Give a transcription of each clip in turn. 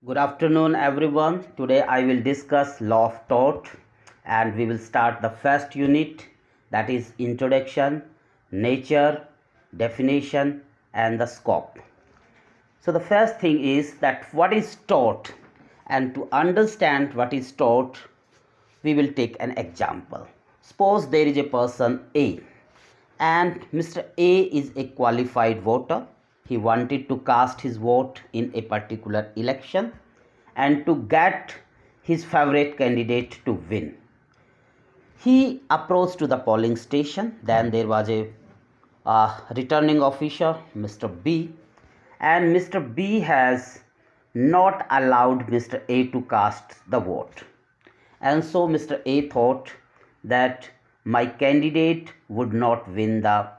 Good afternoon, everyone. Today I will discuss law of tort and we will start the first unit, that is introduction, nature, definition, and the scope. So, the first thing is that what is tort, and to understand what is tort, we will take an example. Suppose there is a person A and Mr. A is a qualified voter. He wanted to cast his vote in a particular election and to get his favorite candidate to win. He approached to the polling station. Then there was a returning officer, Mr. B, and Mr. B has not allowed Mr. A to cast the vote. And so Mr. A thought that my candidate would not win the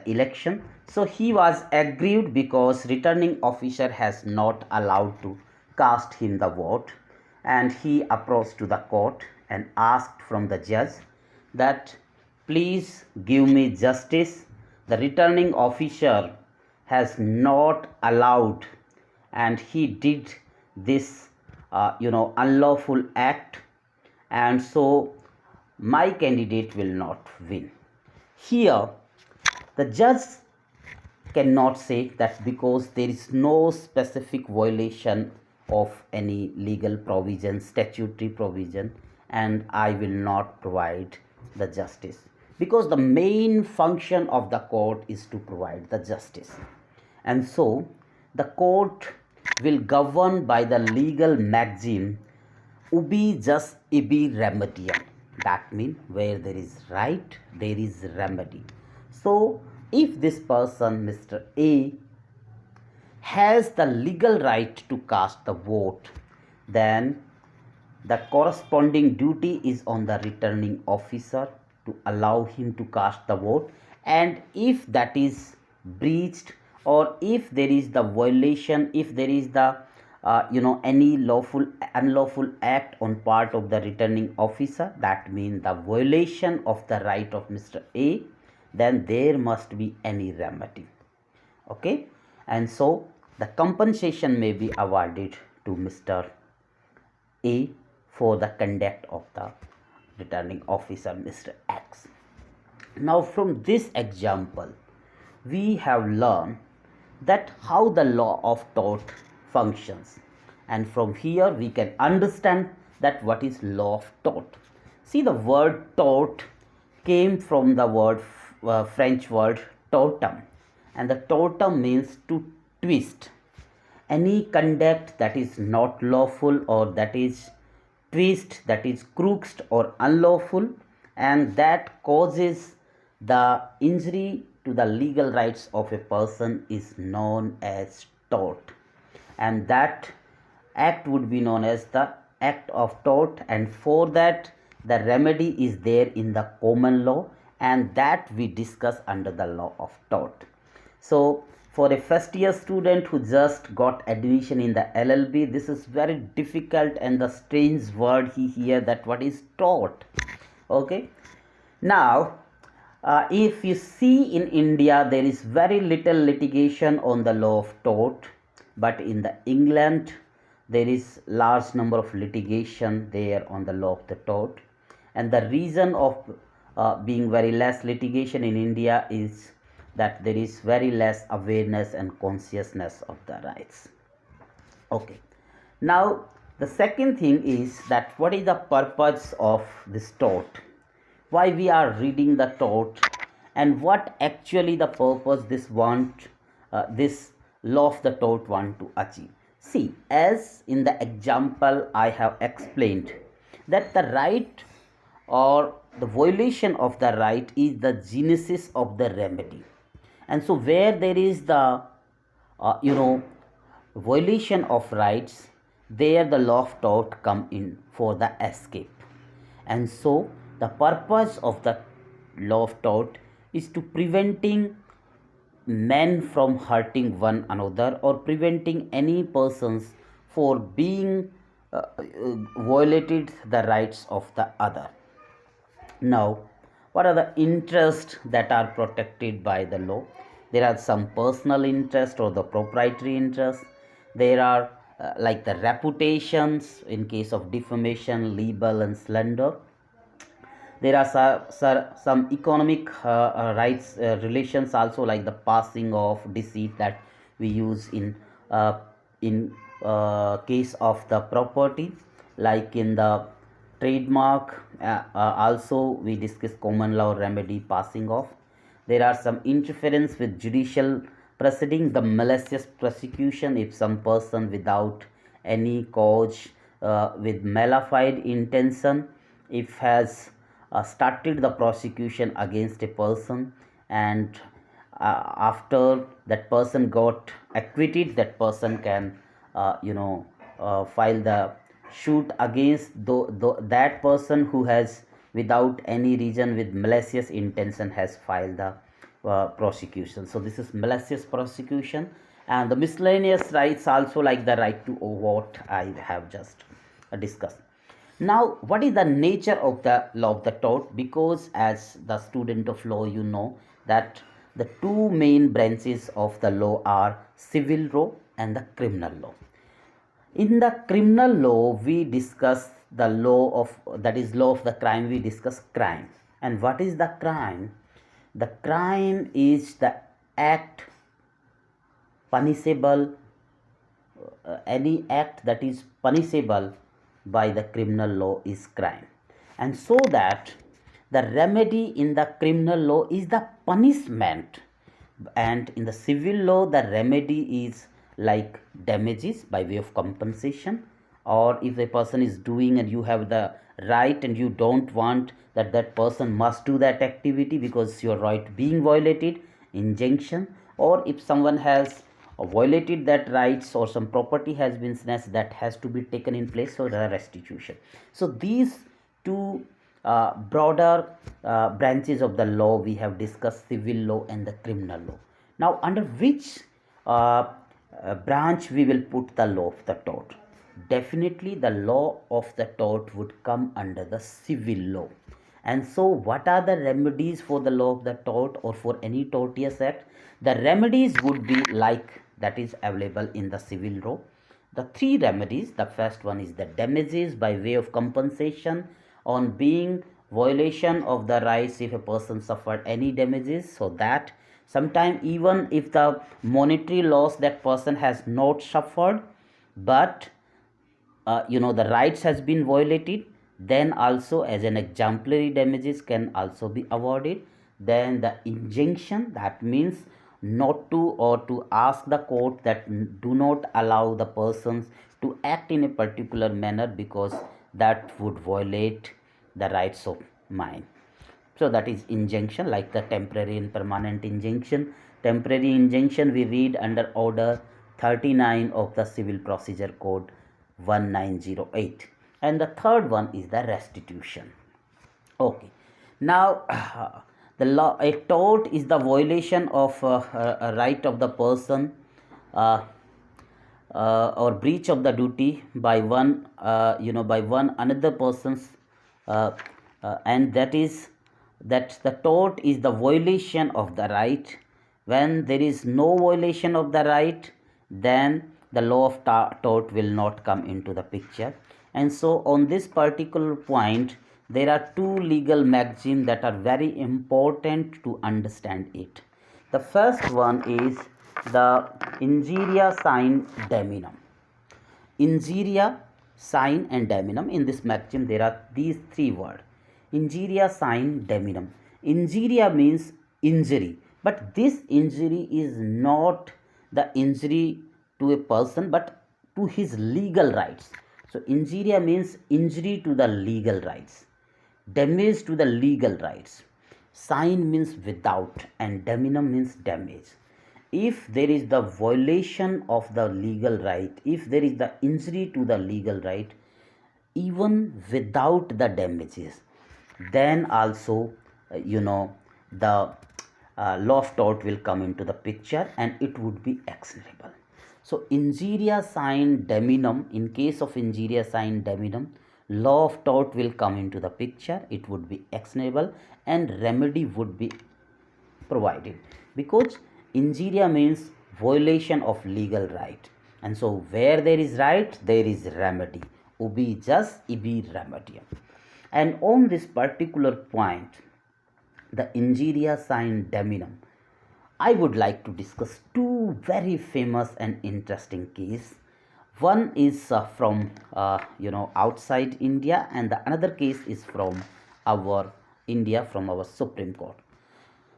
election. So he was aggrieved because returning officer has not allowed to cast him the vote, and he approached to the court and asked from the judge that please give me justice. The returning officer has not allowed, and he did this unlawful act, and so my candidate will not win. Here the judge cannot say that because there is no specific violation of any legal provision, statutory provision, and I will not provide the justice, because the main function of the court is to provide the justice. And so the court will govern by the legal maxim ubi jus ibi remedium. That means where there is right, there is remedy. So if this person, Mr. A, has the legal right to cast the vote, then the corresponding duty is on the returning officer to allow him to cast the vote. And if that is breached, or if there is the violation, if there is the any unlawful act on part of the returning officer, that means the violation of the right of Mr. A, then there must be any remedy. Okay, and so the compensation may be awarded to Mr. A for the conduct of the returning officer, Mr. X. Now from this example we have learned that how the law of tort functions, and from here we can understand that what is law of tort. See, the word tort came from the French word tortum, and the tortum means to twist. Any conduct that is not lawful, or that is twist, that is crooked or unlawful, and that causes the injury to the legal rights of a person, is known as tort, and that act would be known as the act of tort. And for that the remedy is there in the common law, and that we discuss under the law of tort. So for a first year student who just got admission in the LLB, this is very difficult and the strange word he hear, that what is tort. Okay, now if you see, in India there is very little litigation on the law of tort, but in the England there is large number of litigation there on the law of the tort. And the reason of being very less litigation in India is that there is very less awareness and consciousness of the rights. Okay, now the second thing is that what is the purpose of this tort, why we are reading the tort, and what actually the purpose this law of the tort want to achieve. See, as in the example I have explained, that the right or the violation of the right is the genesis of the remedy. And so where there is the violation of rights, there the law of tort come in for the escape. And so the purpose of the law of tort is to preventing men from hurting one another, or preventing any persons for being violated the rights of the other. Now, what are the interests that are protected by the law? There are some personal interest or the proprietary interest. There are like the reputations in case of defamation, libel, and slander. There are some economic rights relations also, like the passing of deceit that we use uh, in case of the property, like in the trademark. Also we discuss common law remedy passing off. There are some interference with judicial proceeding, the malicious prosecution, if some person without any cause, with malified intention, if has started the prosecution against a person, and after that person got acquitted, that person can file the suit against that person who has without any reason with malicious intention has filed the prosecution. So this is malicious prosecution. And the miscellaneous rights also, like the right to what I have just discussed. Now, what is the nature of the law of the tort? Because as the student of law, you know that the two main branches of the law are civil law and the criminal law. In the criminal law, we discuss the law of, that is law of the crime. We discuss crime. And what is the crime? The crime is the act punishable, any act that is punishable by the criminal law is crime. And so that the remedy in the criminal law is the punishment, and in the civil law the remedy is like damages by way of compensation. Or if a person is doing and you have the right and you don't want that that person must do that activity because your right being violated, injunction. Or if someone has violated that rights or some property has been snatched, that has to be taken in place for the restitution. So these two broader branches of the law we have discussed, civil law and the criminal law. Now under which branch we will put the law of the tort? Definitely the law of the tort would come under the civil law. And so what are the remedies for the law of the tort or for any tortious act? The remedies would be like that is available in the civil law. The three remedies, the first one is the damages by way of compensation on being violation of the rights if a person suffered any damages, so that sometime even if the monetary loss that person has not suffered, but the rights has been violated, then also as an exemplary damages can also be awarded. Then the injunction, that means not to or to ask the court that do not allow the persons to act in a particular manner because that would violate the rights of mine. So that is injunction, like the temporary and permanent injunction. Temporary injunction we read under order 39 of the Civil Procedure Code 1908. And the third one is the restitution. Okay. Now the law, a tort is the violation of a right of the person uh, or breach of the duty by one by one another person's and that is that the tort is the violation of the right. When there is no violation of the right, then the law of tort will not come into the picture. And so on this particular point there are two legal maxims that are very important to understand it. The first one is the injuria sine daeminum. Injuria, sine and daeminum. In this maxim there are these three words. Injuria sine daeminum. Injuria means injury, but this injury is not the injury to a person but to his legal rights. So injuria means injury to the legal rights, damage to the legal rights. Sine means without and daeminum means damage. If there is the violation of the legal right, if there is the injury to the legal right, even without the damages, then also the law of tort will come into the picture and it would be actionable. So injuria sine daeminum, in case of injuria sine daeminum, law of tort will come into the picture, it would be actionable and remedy would be provided, because injuria means violation of legal right. And so where there is right, there is remedy. Ubi jus ibi remedium. And on this particular point, the injuria sine deminum, I would like to discuss two very famous and interesting cases. One is from outside India, and the another case is from our India, from our Supreme Court.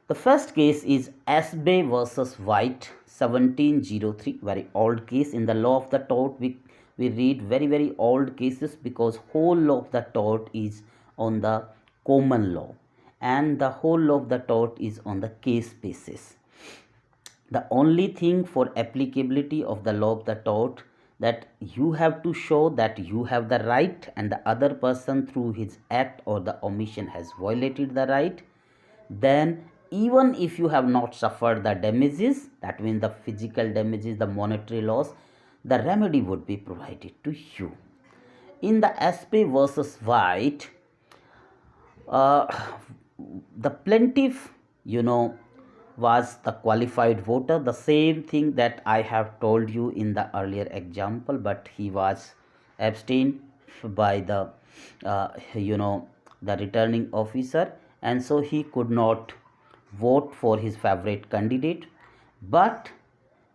The first case is Asbay versus White, 1703, very old case. In the law of the tort, we read very old cases because whole law of the tort is on the common law and the whole law of the tort is on the case basis. The only thing for applicability of the law of the tort, that you have to show that you have the right and the other person through his act or the omission has violated the right. Then even if you have not suffered the damages, that means the physical damages, the monetary loss, the remedy would be provided to you. In the Aspe versus White, the plaintiff, was the qualified voter, the same thing that I have told you in the earlier example, but he was abstained by the the returning officer, and so he could not vote for his favorite candidate. But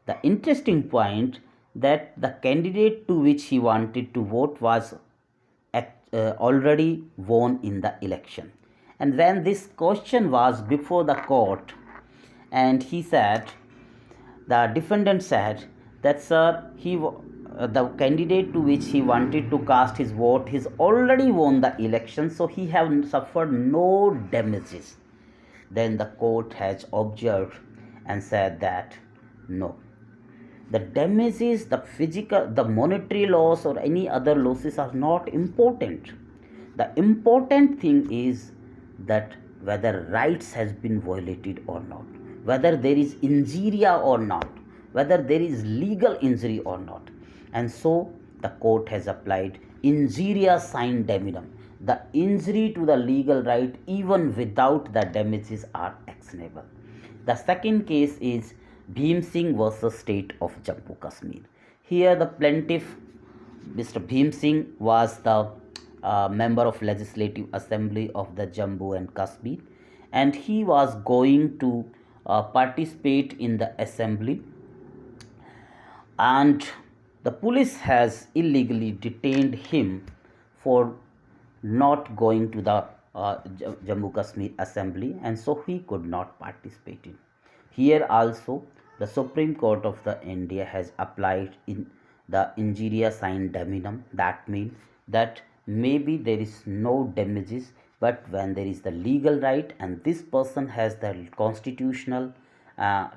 the interesting point, that the candidate to which he wanted to vote was already won in the election. And when this question was before the court, and he said, the defendant said that, sir, the candidate to which he wanted to cast his vote, he's already won the election, so he have suffered no damages. Then the court has observed and said that no, the damages, the physical, the monetary loss or any other losses are not important. The important thing is that whether rights has been violated or not, whether there is injuria or not, whether there is legal injury or not. And so the court has applied injuria sine deminum. The injury to the legal right even without the damages are actionable. The second case is Bhim Singh versus State of Jammu Kashmir. Here the plaintiff, Mr. Bhim Singh, was the member of Legislative Assembly of the Jammu and Kashmir, and he was going to participate in the assembly, and the police has illegally detained him for not going to the Jammu Kashmir assembly, and so he could not participate in. Here also the Supreme Court of the India has applied in the injuria sine deminum. That means that maybe there is no damages, but when there is the legal right and this person has the constitutional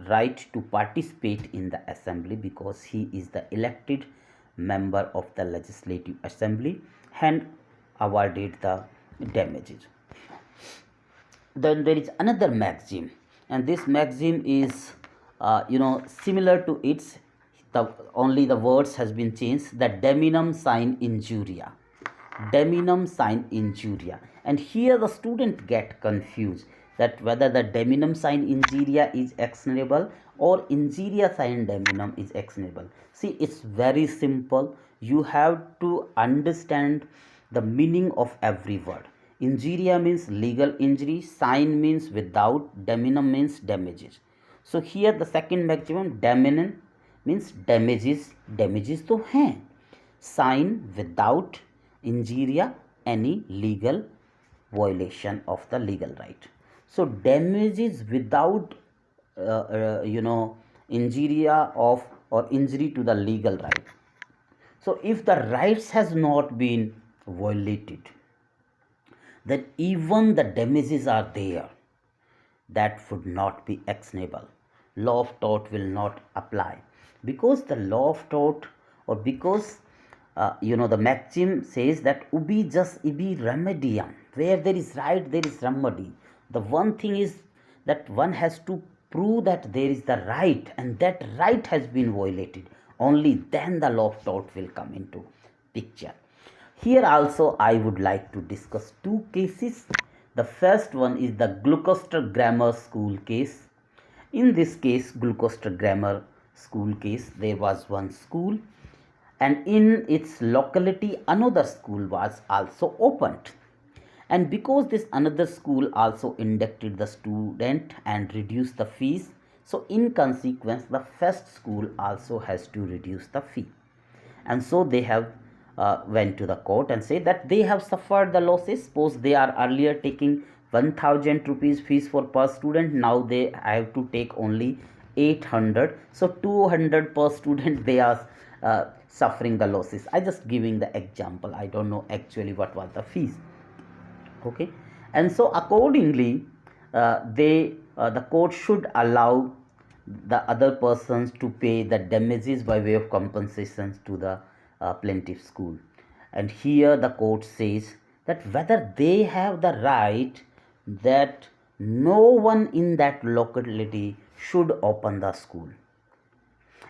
right to participate in the assembly because he is the elected member of the Legislative Assembly, and awarded the damages. Then there is another maxim, and this maxim is similar to its, only the words has been changed, the deminum sine injuria. Deminum sine injuria. And here the student get confused that whether the deminum sine injuria is actionable or injuria sine deminum is actionable. See, it's very simple. You have to understand the meaning of every word. Injuria means legal injury, sine means without, deminum means damages. So here the second maximum, deminum means damages, damages तो हैं, sine without, injuria any legal violation of the legal right. So damages without injuria of or injury to the legal right. So if the rights has not been violated, then even the damages are there, that would not be actionable. Law of tort will not apply, because the law of tort, or because the maxim says that ubi jus ibi remedium, where there is right there is remedy. The one thing is that one has to prove that there is the right and that right has been violated, only then the law of tort will come into picture. Here also I would like to discuss two cases. The first one is the Gloucester Grammar School case. In this case, Gloucester Grammar school case. There was one school, and in its locality another school was also opened, and because this another school also inducted the student and reduced the fees, so in consequence the first school also has to reduce the fee. And so they have went to the court and say that they have suffered the losses. Suppose they are earlier taking 1000 rupees fees for per student, now they have to take only 800, so 200 per student they are suffering the losses. I just giving the example, I don't know actually what was the fees. Okay, and so accordingly the court should allow the other persons to pay the damages by way of compensations to the plaintiff school. And here the court says that whether they have the right that no one in that locality should open the school,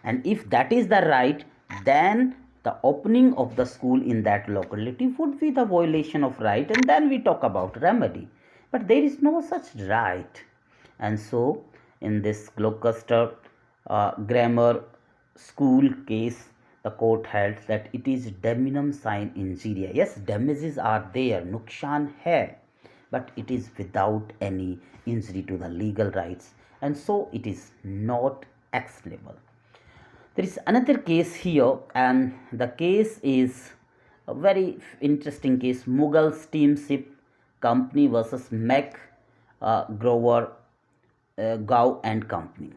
and if that is the right, then the opening of the school in that locality would be the violation of right, and then we talk about remedy. But there is no such right. And so in this Gloucester grammar school case, the court held that it is deminum sine injuria. Yes, damages are there, nukshan hai, but it is without any injury to the legal rights, and so it is not actionable. There is another case here, and the case is a very interesting case: Mughal Steamship Company versus Mac Grover Gow and Company.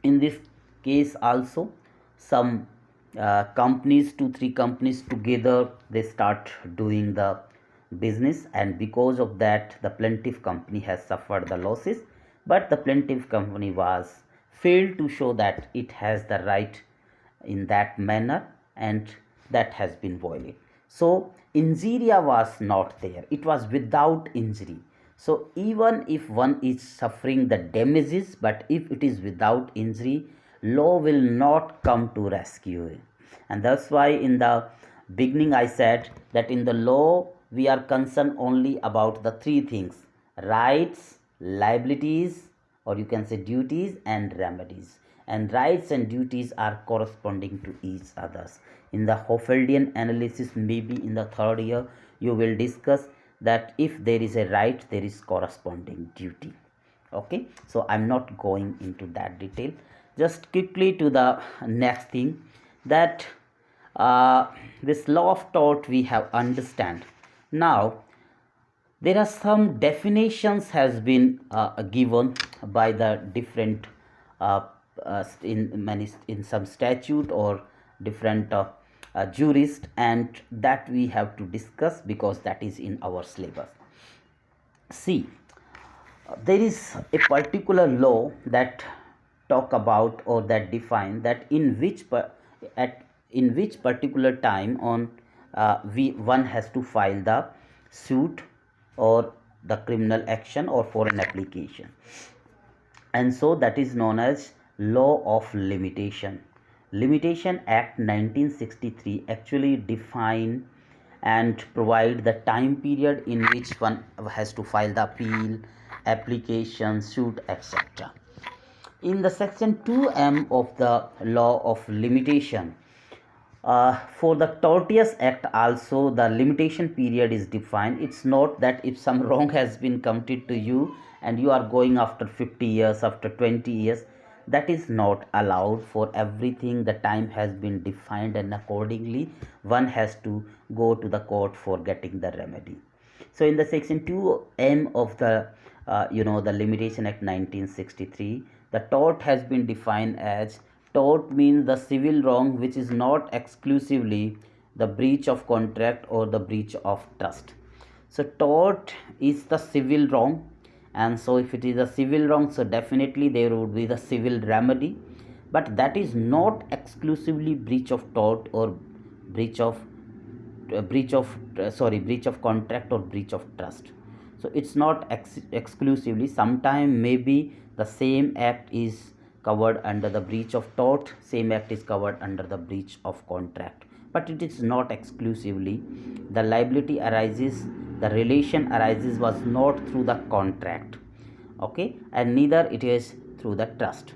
In this case also, some companies, 2-3 companies together, they start doing the business, and because of that the plaintiff company has suffered the losses, but the plaintiff company was failed to show that it has the right in that manner, and that has been violated. So injuria was not there, it was without injury. So even if one is suffering the damages, but if it is without injury, law will not come to rescue. And that's why in the beginning I said that in the law we are concerned only about the three things: rights, liabilities, or you can say duties, and remedies. And rights and duties are corresponding to each others. In the Hoffeldian analysis, maybe in the third year, you will discuss that if there is a right, there is corresponding duty. Okay, so I'm not going into that detail. Just quickly to the next thing, that this law of tort we have understand. Now there are some definitions has been given by the different in some statute or different jurist, and that we have to discuss because that is in our syllabus. See, there is a particular law that talk about or that define that in which particular time on one has to file the suit or the criminal action or for an application. And so that is known as law of limitation. Limitation Act 1963 actually define and provide the time period in which one has to file the appeal, application, suit, etc. In the section 2M of the law of limitation, for the tortious act also the limitation period is defined. It's not that if some wrong has been committed to you and you are going after 50 years, after 20 years, that is not allowed. For everything the time has been defined, and accordingly one has to go to the court for getting the remedy. So in the section 2M of the the limitation act 1963, the tort has been defined as: tort means the civil wrong which is not exclusively the breach of contract or the breach of trust. So tort is the civil wrong, and so if it is a civil wrong, so definitely there would be the civil remedy, but that is not exclusively breach of tort or breach of breach of contract or breach of trust. So it's not exclusively. Sometime maybe the same act is covered under the breach of tort, same act is covered under the breach of contract, but it is not exclusively. The liability arises, the relation arises was not through the contract, okay, and neither it is through the trust.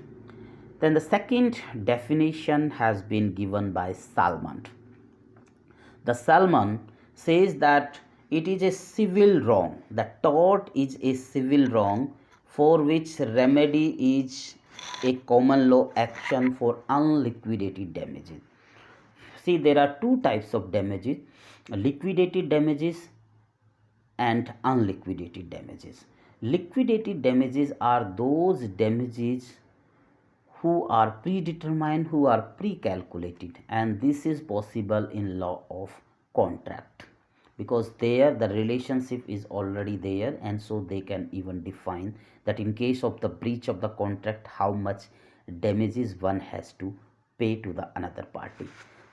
Then the second definition has been given by Salmon. The Salmon says that it is a civil wrong. The tort is a civil wrong for which remedy is a common law action for unliquidated damages. See, there are two types of damages: liquidated damages and unliquidated damages. Liquidated damages are those damages who are predetermined, who are pre-calculated, and this is possible in law of contract because there the relationship is already there, and so they can even define that in case of the breach of the contract how much damages one has to pay to the another party.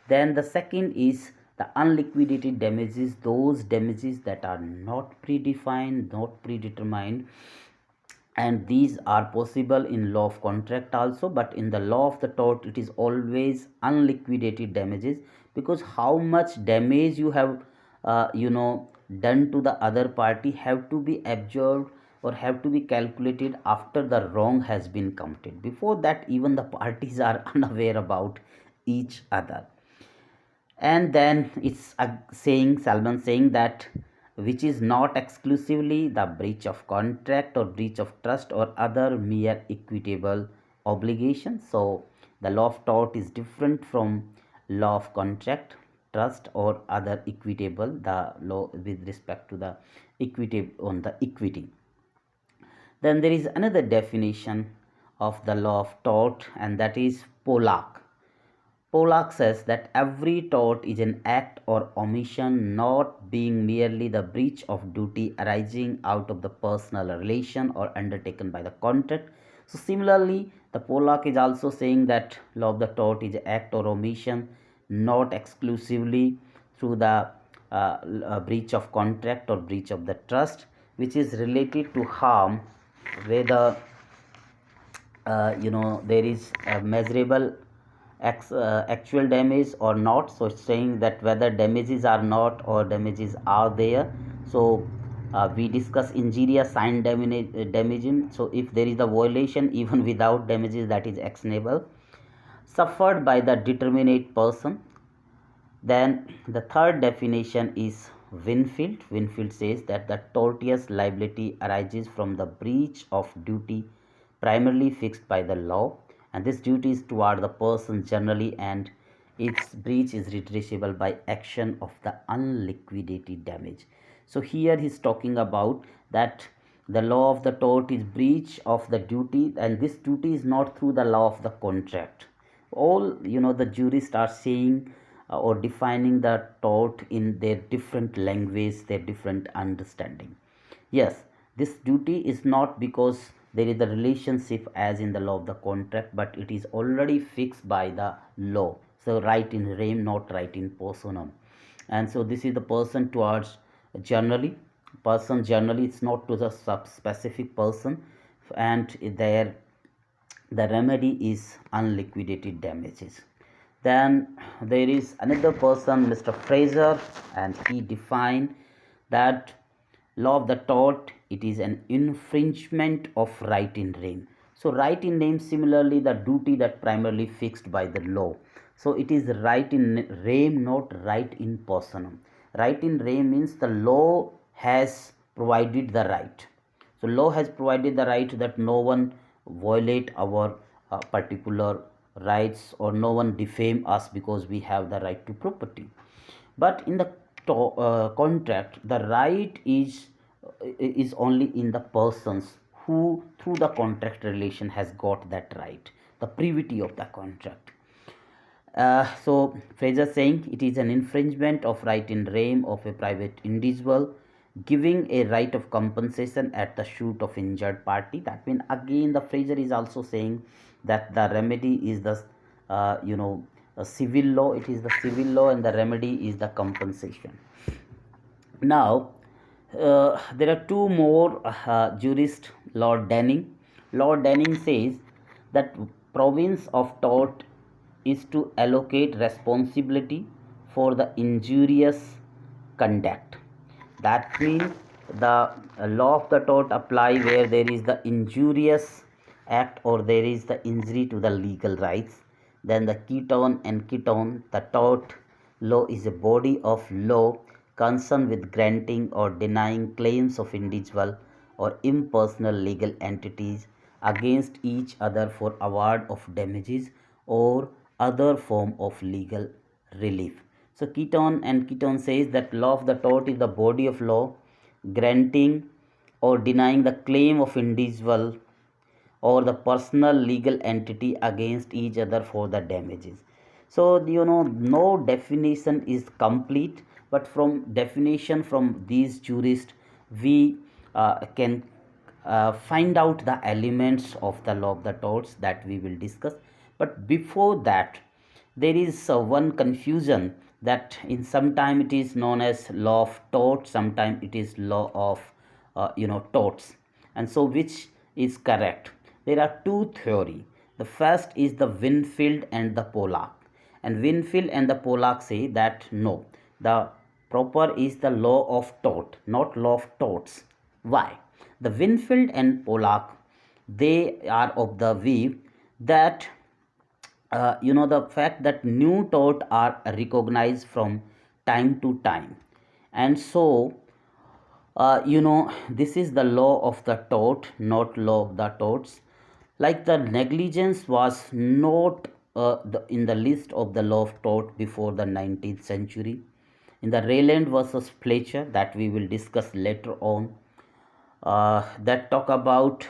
Then the second is the unliquidated damages, those damages that are not predefined, not predetermined, and these are possible in law of contract also, but in the law of the tort it is always unliquidated damages, because how much damage you have done to the other party have to be absorbed or have to be calculated after the wrong has been committed. Before that, even the parties are unaware about each other. And then it's Salman saying that which is not exclusively the breach of contract or breach of trust or other mere equitable obligation. So the law of tort is different from law of contract, trust or other equitable, the law with respect to the equity on the equity. Then there is another definition of the law of tort, and that is Pollack. Pollack says that every tort is an act or omission not being merely the breach of duty arising out of the personal relation or undertaken by the contract. So similarly, the Pollack is also saying that law of the tort is an act or omission not exclusively through the breach of contract or breach of the trust, which is related to harm whether there is a measurable actual damage or not. So it's saying that whether damages are not or damages are there. So we discuss injurious sign damaging. So if there is a violation even without damages, that is actionable, suffered by the determinate person. Then the third definition is Winfield. Winfield says that the tortious liability arises from the breach of duty primarily fixed by the law, and this duty is toward the person generally, and its breach is redressable by action of the unliquidated damage. So here he is talking about that the law of the tort is breach of the duty, and this duty is not through the law of the contract. All the jurists are saying or defining the tort in their different language, their different understanding. Yes, this duty is not because there is a relationship as in the law of the contract, but it is already fixed by the law. So right in rem, not right in personam. And so this is the person towards generally, person generally, it's not to the specific person, and there the remedy is unliquidated damages. Then there is another person, Mr. Fraser, and he defined that law of the tort, it is an infringement of right in rem. So right in rem, similarly the duty that primarily fixed by the law. So it is right in rem, not right in personam. Right in rem means the law has provided the right. So law has provided the right that no one violate our particular rights, or no one defame us because we have the right to property. But in the contract, the right is only in the persons who through the contract relation has got that right, the privity of the contract. So Fraser saying it is an infringement of right in rem of a private individual, giving a right of compensation at the suit of injured party. That means again the Fraser is also saying that the remedy is the a civil law. It is the civil law, and the remedy is the compensation. Now there are two more jurists. Lord Denning says that province of tort is to allocate responsibility for the injurious conduct. That means the law of the tort apply where there is the injurious act or there is the injury to the legal rights, then the ketone and ketone, the tort law is a body of law concerned with granting or denying claims of individual or impersonal legal entities against each other for award of damages or other form of legal relief. So Keaton and Keaton says that law of the tort is the body of law granting or denying the claim of individual or the personal legal entity against each other for the damages. So no definition is complete, but from definition from these jurists we can find out the elements of the law of the torts that we will discuss. But before that, there is one confusion that in some time it is known as law of tort, sometime it is law of torts. And so which is correct? There are two theory. The first is the Winfield and the Pollack, and Winfield and the Pollack say that no, the proper is the law of tort, not law of torts. Why? The Winfield and Pollack, they are of the view that the fact that new tort are recognized from time to time, and so this is the law of the tort, not law of the torts. Like the negligence was not in the list of the law of tort before the 19th century. In the Rayland versus Fletcher, that we will discuss later on, that talk about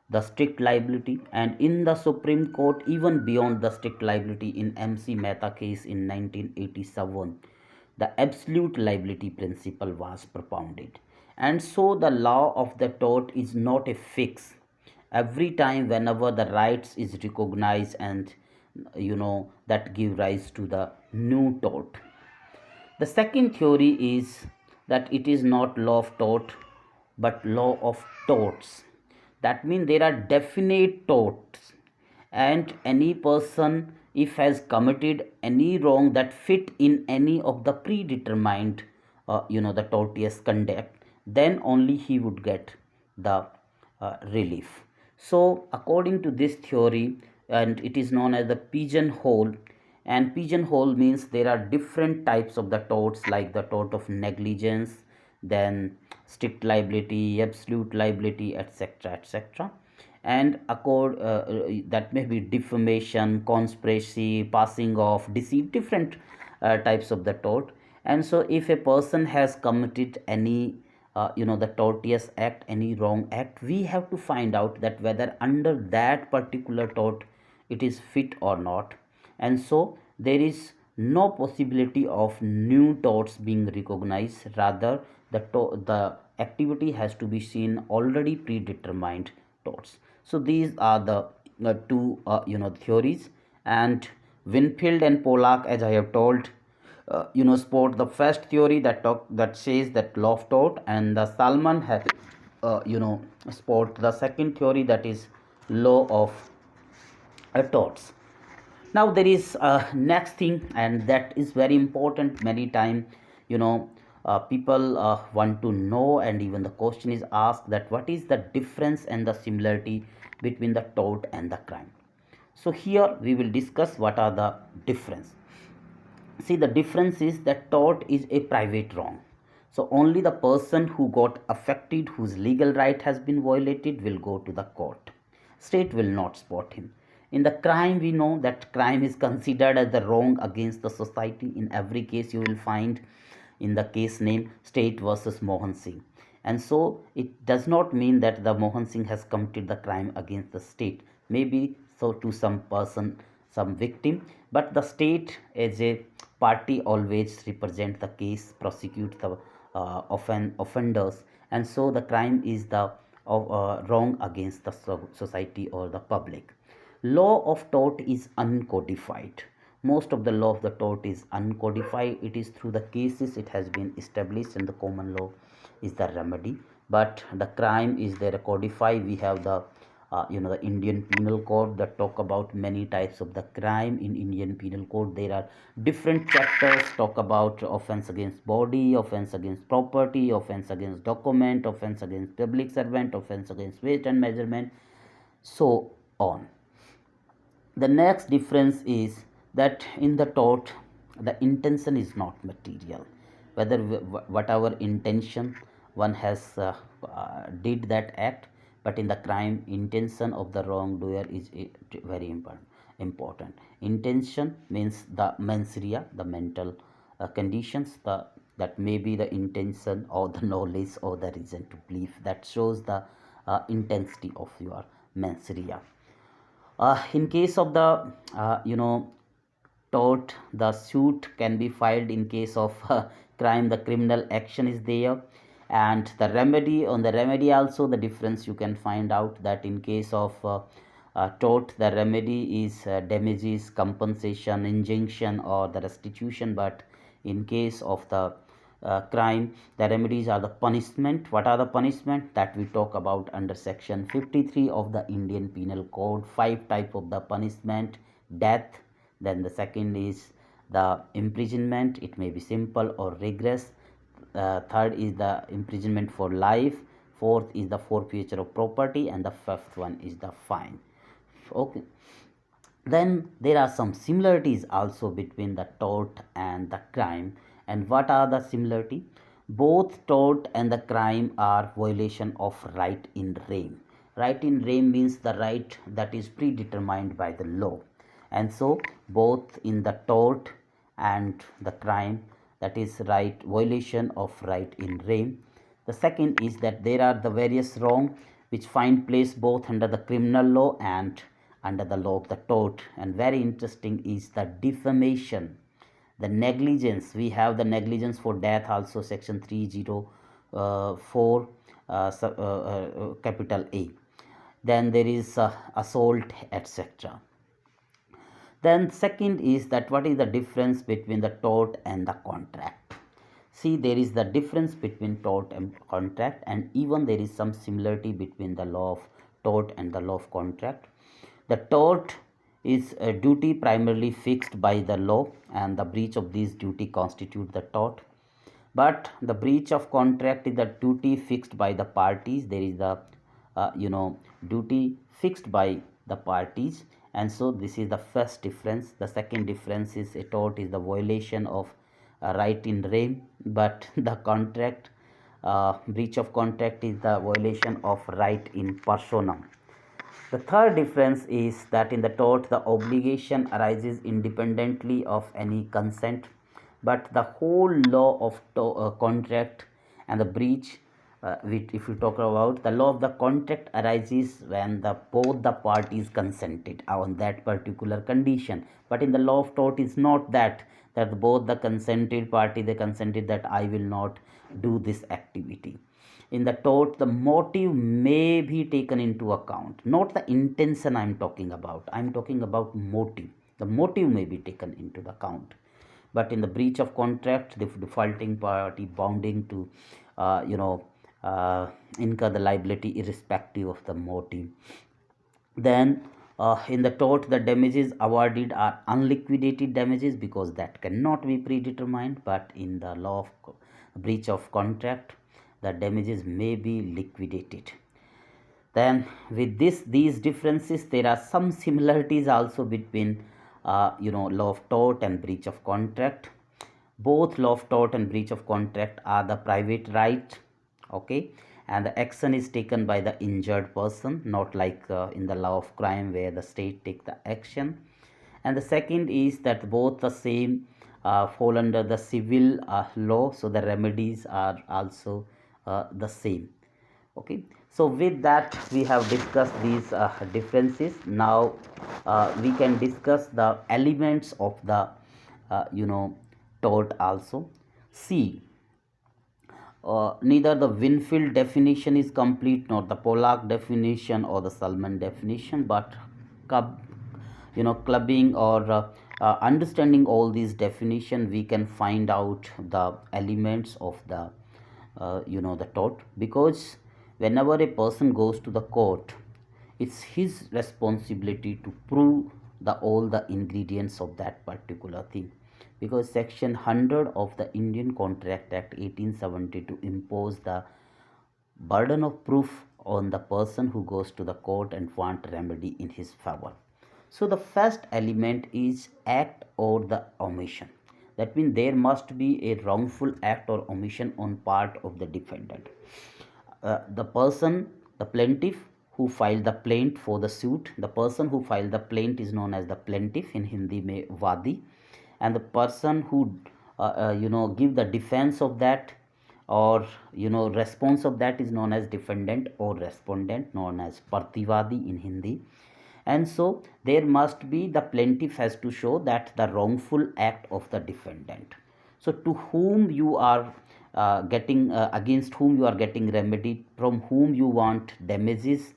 the strict liability, and in the Supreme Court even beyond the strict liability in MC Mehta case in 1987, the absolute liability principle was propounded. And so the law of the tort is not a fix. Every time whenever the rights is recognized, and that give rise to the new tort. The second theory is that it is not law of tort but law of torts. That means there are definite torts, and any person if has committed any wrong that fit in any of the predetermined the tortious conduct, then only he would get the relief. So according to this theory, and it is known as the pigeonhole, and pigeonhole means there are different types of the torts, like the tort of negligence, then strict liability, absolute liability, etc., etc. And that may be defamation, conspiracy, passing off, deceit, different types of the tort. And so if a person has committed any the tortious act, any wrong act, we have to find out that whether under that particular tort it is fit or not. And so there is no possibility of new torts being recognized, rather the activity has to be seen already predetermined torts. So these are the two theories. And Winfield and Pollack, as I have told, support the first theory that says that law of tort, and the Salman has support the second theory, that is law of torts. Now there is next thing, and that is very important. Many time people want to know, and even the question is asked, that what is the difference and the similarity between the tort and the crime. So here we will discuss what are the difference. See, the difference is that tort is a private wrong. So only the person who got affected, whose legal right has been violated, will go to the court. State will not support him. In the crime, we know that crime is considered as the wrong against the society. In every case you will find in the case name State versus Mohan Singh. And so it does not mean that the Mohan Singh has committed the crime against the state. Maybe so to some person, some victim, but the state as a party always represent the case, prosecute the offenders, and so the crime is the wrong against the society or the public. Law of tort is uncodified. Most of the law of the tort is uncodified. It is through the cases it has been established, and the common law is the remedy. But the crime is there codified. We have the the Indian Penal Code that talk about many types of the crime. In Indian Penal Code there are different chapters talk about offense against body, offense against property, offense against document, offense against public servant, offense against weight and measurement. So on. The next difference is that in the tort, the intention is not material. Whether whatever intention one has did that act, but in the crime, intention of the wrongdoer is very important. Intention means the mens rea, the mental conditions, that may be the intention or the knowledge or the reason to believe, that shows the intensity of your mens rea. In case of the tort, the suit can be filed. In case of crime, the criminal action is there. And the remedy, on the remedy also, the difference you can find out that in case of tort, the remedy is damages, compensation, injunction, or the restitution. But in case of the crime, the remedies are the punishment. What are the punishment that we talk about under section 53 of the Indian Penal Code? 5 type of the punishment: death, then the second is the imprisonment, it may be simple or rigorous. Third is the imprisonment for life. Fourth is the forfeiture of property, and the fifth one is the fine. Okay, then there are some similarities also between the tort and the crime. And what are the similarity? Both tort and the crime are violation of right in rem. Right in rem means the right that is predetermined by the law. And so both in the tort and the crime, that is right, violation of right in rem. The second is that there are the various wrong which find place both under the criminal law and under the law of the tort. And very interesting is the defamation, the negligence. We have the negligence for death also, section 304 capital A. Then there is assault, etc. Then second is that what is the difference between the tort and the contract? See, there is the difference between tort and contract, and even there is some similarity between the law of tort and the law of contract. The tort is a duty primarily fixed by the law, and the breach of this duty constitute the tort. But the breach of contract is the duty fixed by the parties. There is the duty fixed by the parties, and so this is the first difference. The second difference is a tort is the violation of right in rem, but the contract, breach of contract, is the violation of right in personam. The third difference is that in the tort, the obligation arises independently of any consent, but the whole law of contract and the breach, if you talk about the law of the contract, arises when both the parties consented on that particular condition. But in the law of tort is not that both the consented party, they consented that I will not do this activity. In the tort, the motive may be taken into account, not the intention I'm talking about. I'm talking about motive. The motive may be taken into the account. But in the breach of contract, the defaulting party bounding to incur the liability irrespective of the motive. Then in the tort, the damages awarded are unliquidated damages because that cannot be predetermined. But in the law of breach of contract, the damages may be liquidated. Then with these differences, there are some similarities also between law of tort and breach of contract. Both law of tort and breach of contract are the private right, okay, and the action is taken by the injured person, not like in the law of crime where the state take the action. And the second is that both the same fall under the civil law, so the remedies are also the same. Okay, so with that we have discussed these differences. Now we can discuss the elements of the tort also. See, neither the Winfield definition is complete nor the Pollack definition or the Salman definition, but clubbing or understanding all these definition, we can find out the elements of the the tort. Because whenever a person goes to the court, it's his responsibility to prove all the ingredients of that particular thing. Because section 100 of the Indian Contract Act 1872 impose the burden of proof on the person who goes to the court and want remedy in his favor. So the first element is act or the omission. That means there must be a wrongful act or omission on part of the defendant. The person, the plaintiff who filed the plaint for the suit, the person who filed the plaint is known as the plaintiff, in Hindi mein vadi, and the person who give the defense of that, or response of that, is known as defendant or respondent, known as prativadi in Hindi. And so there must be, the plaintiff has to show that the wrongful act of the defendant. So to whom you are getting against whom you are getting remedy, from whom you want damages,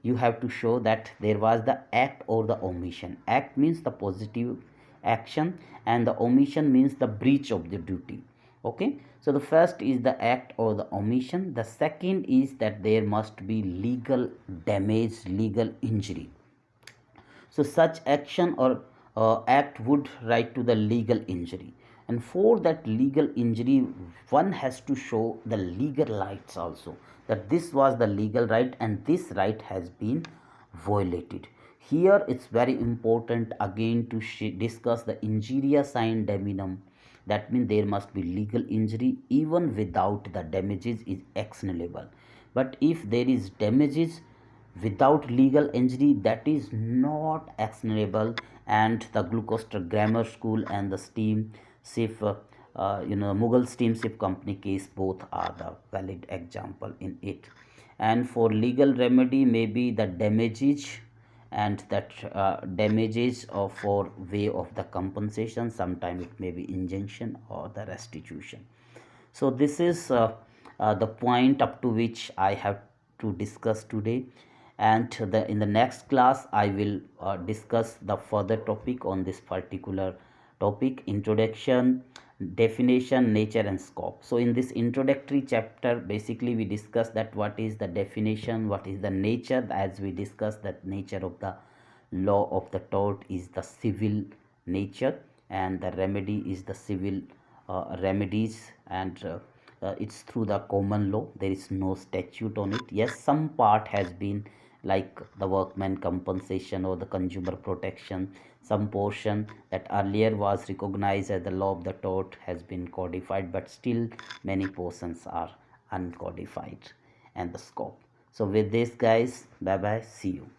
you have to show that there was the act or the omission. Act means the positive action, and the omission means the breach of the duty. Okay, so the first is the act or the omission. The second is that there must be legal damage, legal injury. So such action or act would right to the legal injury, and for that legal injury one has to show the legal rights also, that this was the legal right and this right has been violated. Here it's very important again to discuss the injuria sine daminum. That means there must be legal injury even without the damages is actionable. But if there is damages without legal injury, that is not actionable. And the Gloucester Grammar School and the steamship Mughal steamship company case, both are the valid example in it. And for legal remedy, maybe the damages, and that damages or for way of the compensation, sometime it may be injunction or the restitution. So this is the point up to which I have to discuss today, and in the next class I will discuss the further topic on this particular topic: introduction, definition, nature and scope. So in this introductory chapter, basically we discuss that what is the definition, what is the nature, as we discussed that nature of the law of the tort is the civil nature, and the remedy is the civil remedies, and it's through the common law. There is no statute on it. Yes, some part has been, like the workman compensation or the consumer protection, some portion that earlier was recognized as the law of the tort has been codified, but still many portions are uncodified, and the scope. So with this guys, bye bye, see you.